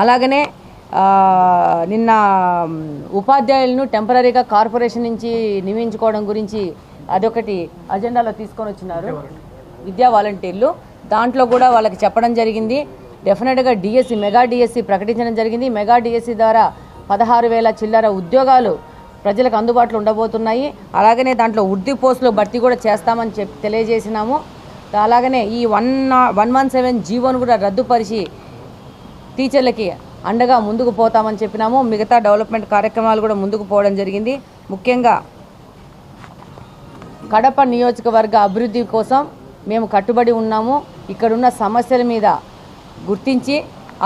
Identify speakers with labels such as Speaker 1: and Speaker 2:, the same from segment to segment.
Speaker 1: అలాగనే నిన్న ఉపాధ్యాయులను టెంపరీగా కార్పొరేషన్ నుంచి నియమించుకోవడం గురించి అదొకటి అజెండాలో తీసుకొని వచ్చినారు విద్యా వాలంటీర్లు. దాంట్లో కూడా వాళ్ళకి చెప్పడం జరిగింది. డెఫినెట్గా డిఎస్సి మెగా డిఎస్సి ప్రకటించడం జరిగింది. మెగా డిఎస్సి ద్వారా 16,000 చిల్లర ఉద్యోగాలు ప్రజలకు అందుబాటులో ఉండబోతున్నాయి. అలాగనే దాంట్లో ఉర్దూ పోస్టులు భర్తీ కూడా చేస్తామని తెలియజేసినాము. అలాగనే ఈ 117 జీవోను కూడా రద్దుపరిచి టీచర్లకి అండగా ముందుకు పోతామని చెప్పినాము. మిగతా డెవలప్మెంట్ కార్యక్రమాలు కూడా ముందుకు పోవడం జరిగింది. ముఖ్యంగా కడప నియోజకవర్గ అభివృద్ధి కోసం మేము కట్టుబడి ఉన్నాము. ఇక్కడున్న సమస్యల మీద గుర్తించి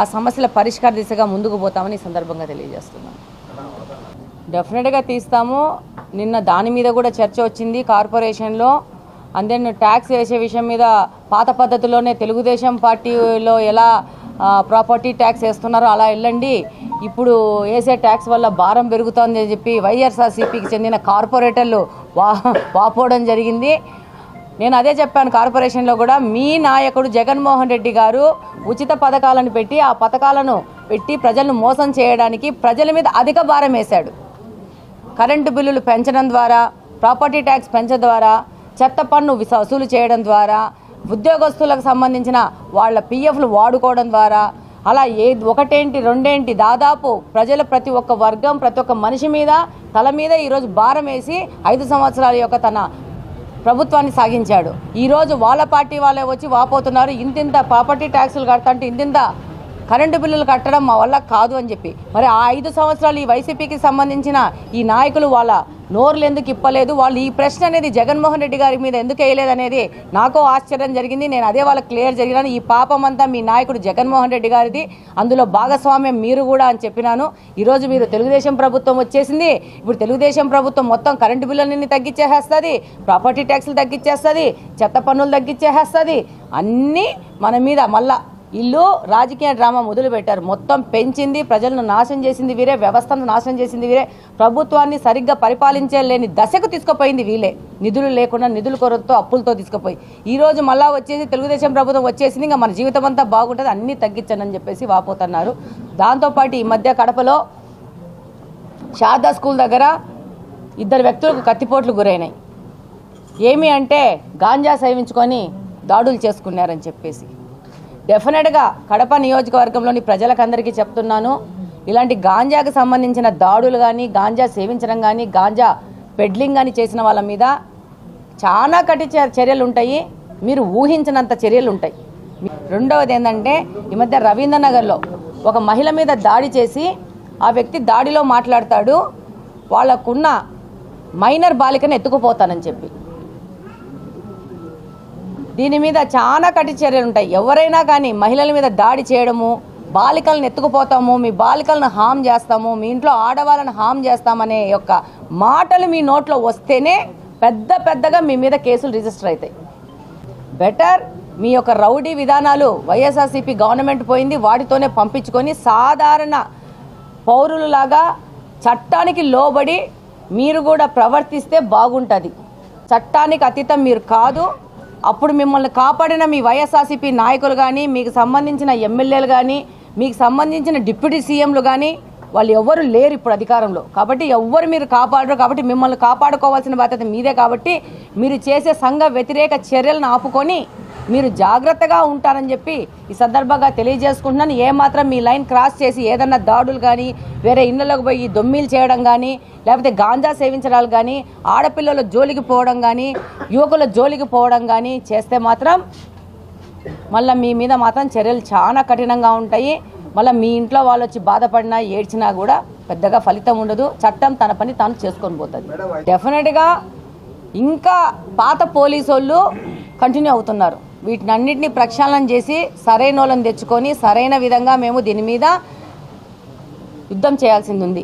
Speaker 1: ఆ సమస్యల పరిష్కార దిశగా ముందుకు పోతామని ఈ సందర్భంగా తెలియజేస్తున్నాం. డెఫినెట్గా తీస్తాము. నిన్న దాని మీద కూడా చర్చ వచ్చింది కార్పొరేషన్లో. అందెన్ ట్యాక్స్ వేసే విషయం మీద పాత పద్ధతిలోనే తెలుగుదేశం పార్టీలో ఎలా ప్రాపర్టీ ట్యాక్స్ వేస్తున్నారో అలా వెళ్ళండి, ఇప్పుడు వేసే ట్యాక్స్ వల్ల భారం పెరుగుతోంది అని చెప్పి వైఎస్ఆర్సీపీకి చెందిన కార్పొరేటర్లు వాపోవడం జరిగింది. నేను అదే చెప్పాను కార్పొరేషన్లో కూడా, మీ నాయకుడు జగన్మోహన్ రెడ్డి గారు ఉచిత పథకాలను పెట్టి ఆ పథకాలను పెట్టి ప్రజలను మోసం చేయడానికి ప్రజల మీద అధిక భారం వేశాడు. కరెంటు బిల్లులు పెంచడం ద్వారా, ప్రాపర్టీ ట్యాక్స్ పెంచడం ద్వారా, చెత్త పన్ను వసూలు చేయడం ద్వారా, ఉద్యోగస్తులకు సంబంధించిన వాళ్ళ పిఎఫ్లు వాడుకోవడం ద్వారా, అలా ఒకటేంటి రెండేంటి దాదాపు ప్రజల ప్రతి ఒక్క వర్గం ప్రతి ఒక్క మనిషి మీద తల మీద ఈరోజు భారం వేసి 5 సంవత్సరాల యొక్క తన ప్రభుత్వాన్ని సాగించాడు. ఈరోజు వాళ్ళ పార్టీ వాళ్ళే వచ్చి వాపోతున్నారు, ఇంతింత ప్రాపర్టీ ట్యాక్సులు కడతాంటే ఇంతింత కరెంటు బిల్లులు కట్టడం మా వల్ల కాదు అని చెప్పి. మరి ఆ 5 సంవత్సరాలు ఈ వైసీపీకి సంబంధించిన ఈ నాయకులు వాళ్ళ నోర్లు ఎందుకు ఇప్పలేదు, వాళ్ళు ఈ ప్రశ్న అనేది జగన్మోహన్ రెడ్డి గారి మీద ఎందుకు వేయలేదు అనేది నాకు ఆశ్చర్యం జరిగింది. నేను అదే వాళ్ళకి క్లియర్ జరిగినాను. ఈ పాపం అంతా మీ నాయకుడు జగన్మోహన్ రెడ్డి గారిది, అందులో భాగస్వామ్యం మీరు కూడా అని చెప్పినాను. ఈరోజు మీరు తెలుగుదేశం ప్రభుత్వం వచ్చేసింది. ఇప్పుడు తెలుగుదేశం ప్రభుత్వం మొత్తం కరెంటు బిల్లులన్నీ తగ్గించేస్తుంది, ప్రాపర్టీ ట్యాక్సులు తగ్గించేస్తుంది, చెత్త పన్నులు తగ్గించేస్తుంది, అన్నీ మన మీద మళ్ళా ఇల్లు రాజకీయ డ్రామా మొదలు పెట్టారు. మొత్తం పెంచింది, ప్రజలను నాశనం చేసింది వీరే, వ్యవస్థను నాశనం చేసింది వీరే, ప్రభుత్వాన్ని సరిగ్గా పరిపాలించలేని దశకు తీసుకుపోయింది వీళ్ళే. నిధులు లేకుండా నిధుల కొరతతో అప్పులతో తీసుకుపోయి ఈరోజు మళ్ళా వచ్చేసి తెలుగుదేశం ప్రభుత్వం వచ్చేసింది, ఇంకా మన జీవితం అంతా బాగుంటుంది, అన్నీ తగ్గించండి అని చెప్పేసి వాపోతున్నారు. దాంతోపాటు ఈ మధ్య కడపలో శారదా స్కూల్ దగ్గర 2 వ్యక్తులకు కత్తిపోట్లు గురైనాయి. ఏమి అంటే గాంజా సేవించుకొని దాడులు చేసుకున్నారని చెప్పేసి. డెఫినెట్గా కడప నియోజకవర్గంలోని ప్రజలకందరికీ చెప్తున్నాను, ఇలాంటి గాంజాకు సంబంధించిన దాడులు కానీ, గాంజా సేవించడం కానీ, గాంజా పెడ్లింగ్ కానీ చేసిన వాళ్ళ మీద చాలా కఠిన చర్యలు ఉంటాయి, మీరు ఊహించినంత చర్యలు ఉంటాయి. రెండవది ఏంటంటే, ఈ మధ్య రవీంద్రనగర్లో ఒక మహిళ మీద దాడి చేసి ఆ వ్యక్తి దాడిలో మాట్లాడతాడు, వాళ్ళకున్న మైనర్ బాలికను ఎత్తుకుపోతానని చెప్పి. దీని మీద చాలా కఠిన చర్యలు ఉంటాయి. ఎవరైనా కానీ మహిళల మీద దాడి చేయడము, బాలికలను ఎత్తుకుపోతాము, మీ బాలికలను హామ్ చేస్తాము, మీ ఇంట్లో ఆడవాళ్ళని హామ్ చేస్తామనే యొక్క మాటలు మీ నోట్లో వస్తేనే పెద్దగా మీ మీద కేసులు రిజిస్టర్ అవుతాయి. బెటర్ మీ యొక్క రౌడీ విధానాలు వైఎస్ఆర్సీపీ గవర్నమెంట్ పోయింది, వాటితోనే పంపించుకొని సాధారణ పౌరులలాగా చట్టానికి లోబడి మీరు కూడా ప్రవర్తిస్తే బాగుంటుంది. చట్టానికి అతీతం మీరు కాదు. అప్పుడు మిమ్మల్ని కాపాడిన మీ వైఎస్ఆర్సీపీ నాయకులు కానీ, మీకు సంబంధించిన ఎమ్మెల్యేలు కానీ, మీకు సంబంధించిన డిప్యూటీ సీఎంలు కానీ వాళ్ళు ఎవ్వరు లేరు ఇప్పుడు అధికారంలో. కాబట్టి ఎవ్వరు మీరు కాపాడరు. కాబట్టి మిమ్మల్ని కాపాడుకోవాల్సిన బాధ్యత మీదే. కాబట్టి మీరు చేసే సంఘ వ్యతిరేక చర్యలను ఆపుకొని మీరు జాగ్రత్తగా ఉంటారని చెప్పి ఈ సందర్భంగా తెలియజేసుకుంటున్నాను. ఏమాత్రం మీ లైన్ క్రాస్ చేసి ఏదన్నా దాడులు కానీ, వేరే ఇళ్లలోకి పోయి దొమ్మీలు చేయడం కానీ, లేకపోతే గాంజా సేవించడాలు కానీ, ఆడపిల్లల జోలికి పోవడం కానీ, యువకుల జోలికి పోవడం కానీ చేస్తే మాత్రం మళ్ళీ మీ మీద మాత్రం చర్యలు చాలా కఠినంగా ఉంటాయి. మళ్ళీ మీ ఇంట్లో వాళ్ళు వచ్చి బాధపడినా ఏడ్చినా కూడా పెద్దగా ఫలితం ఉండదు. చట్టం తన పని తాను చేసుకొని పోతుంది. డెఫినెట్గా ఇంకా పాత పోలీసు వాళ్ళు కంటిన్యూ అవుతున్నారు. వీటినన్నింటినీ ప్రక్షాళన చేసి సరైన వాళ్ళని తెచ్చుకొని సరైన విధంగా మేము దీని మీద యుద్ధం చేయాల్సింది ఉంది.